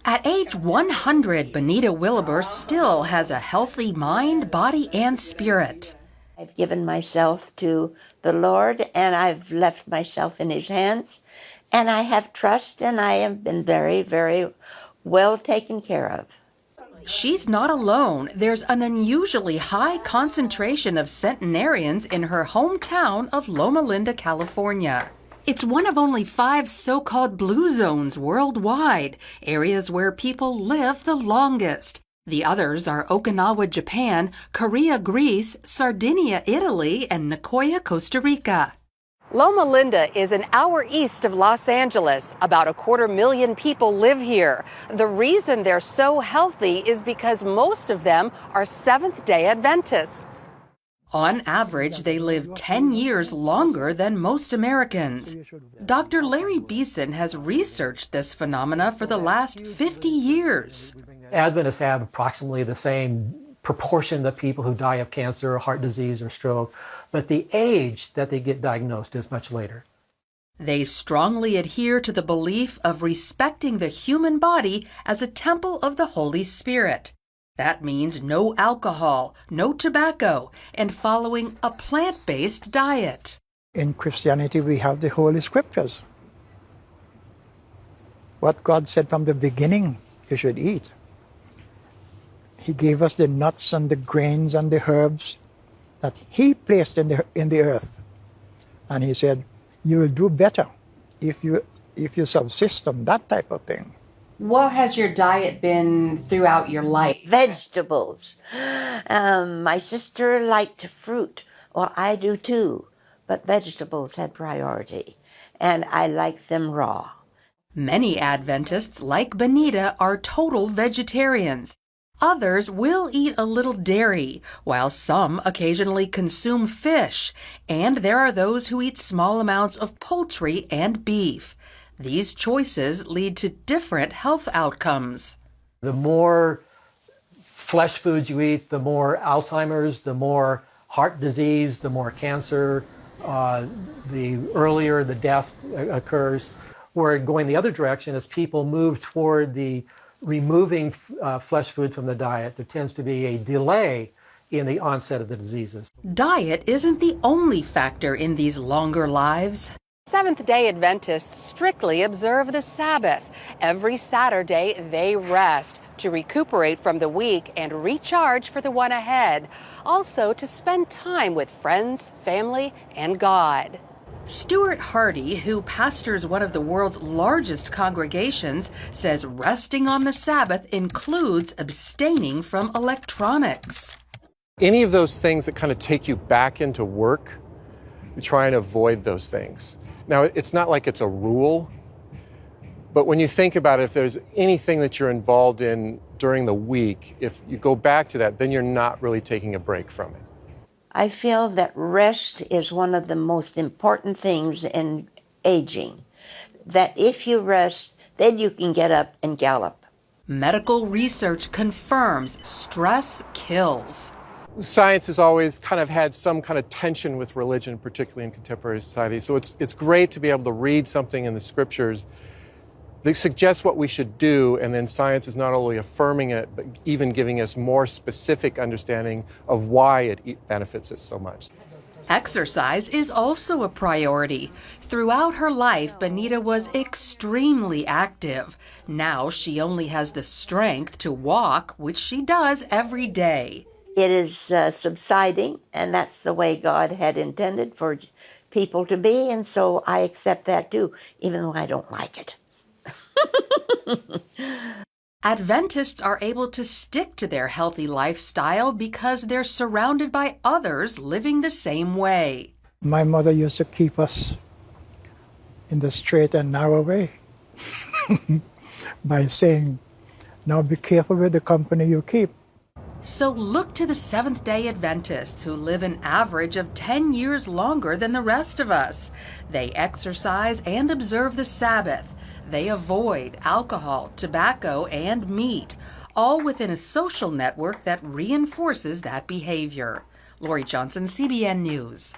At age 100, Benita Williber still has a healthy mind, body, and spirit. I've given myself to the Lord, and I've left myself in His hands, and I have trust, and I have been very, very well taken care of. She's not alone. There's an unusually high concentration of centenarians in her hometown of Loma Linda, California. It's one of only 5 so-called blue zones worldwide, areas where people live the longest. The others are Okinawa, Japan, Korea, Greece, Sardinia, Italy, and Nicoya, Costa Rica. Loma Linda is an hour east of Los Angeles. About 250,000 people live here. The reason they're so healthy is because most of them are Seventh-day Adventists. On average, they live 10 years longer than most Americans. Dr. Larry Beeson has researched this phenomena for the last 50 years. Adventists have approximately the same proportion of people who die of cancer, heart disease, or stroke, but the age that they get diagnosed is much later. They strongly adhere to the belief of respecting the human body as a temple of the Holy Spirit. That means no alcohol, no tobacco, and following a plant-based diet. In Christianity, we have the Holy Scriptures. What God said from the beginning, you should eat. He gave us the nuts and the grains and the herbs that He placed in the earth. And He said, you will do better if you subsist on that type of thing. What has your diet been throughout your life? Vegetables. My sister liked fruit. Well, I do too, but vegetables had priority, and I like them raw. Many Adventists, like Benita, are total vegetarians. Others will eat a little dairy, while some occasionally consume fish, and there are those who eat small amounts of poultry and beef. These choices lead to different health outcomes. The more flesh foods you eat, the more Alzheimer's, the more heart disease, the more cancer, the earlier the death occurs. We're going the other direction as people move toward the removing flesh food from the diet. There tends to be a delay in the onset of the diseases. Diet isn't the only factor in these longer lives. Seventh-day Adventists strictly observe the Sabbath. Every Saturday, they rest to recuperate from the week and recharge for the one ahead. Also, to spend time with friends, family, and God. Stuart Hardy, who pastors one of the world's largest congregations, says resting on the Sabbath includes abstaining from electronics. Any of those things that kind of take you back into work, we try and avoid those things. Now, it's not like it's a rule, but when you think about it, if there's anything that you're involved in during the week, if you go back to that, then you're not really taking a break from it. I feel that rest is one of the most important things in aging. That if you rest, then you can get up and gallop. Medical research confirms stress kills. Science has always kind of had some kind of tension with religion, particularly in contemporary society. So it's great to be able to read something in the scriptures that suggests what we should do, and then science is not only affirming it, but even giving us more specific understanding of why it benefits us so much. Exercise is also a priority. Throughout her life, Benita was extremely active. Now she only has the strength to walk, which she does every day. It is subsiding, and that's the way God had intended for people to be, and so I accept that too, even though I don't like it. Adventists are able to stick to their healthy lifestyle because they're surrounded by others living the same way. My mother used to keep us in the straight and narrow way by saying, now be careful with the company you keep. So look to the Seventh-day Adventists who live an average of 10 years longer than the rest of us. They exercise and observe the Sabbath. They avoid alcohol, tobacco, and meat, all within a social network that reinforces that behavior. Lori Johnson, CBN News.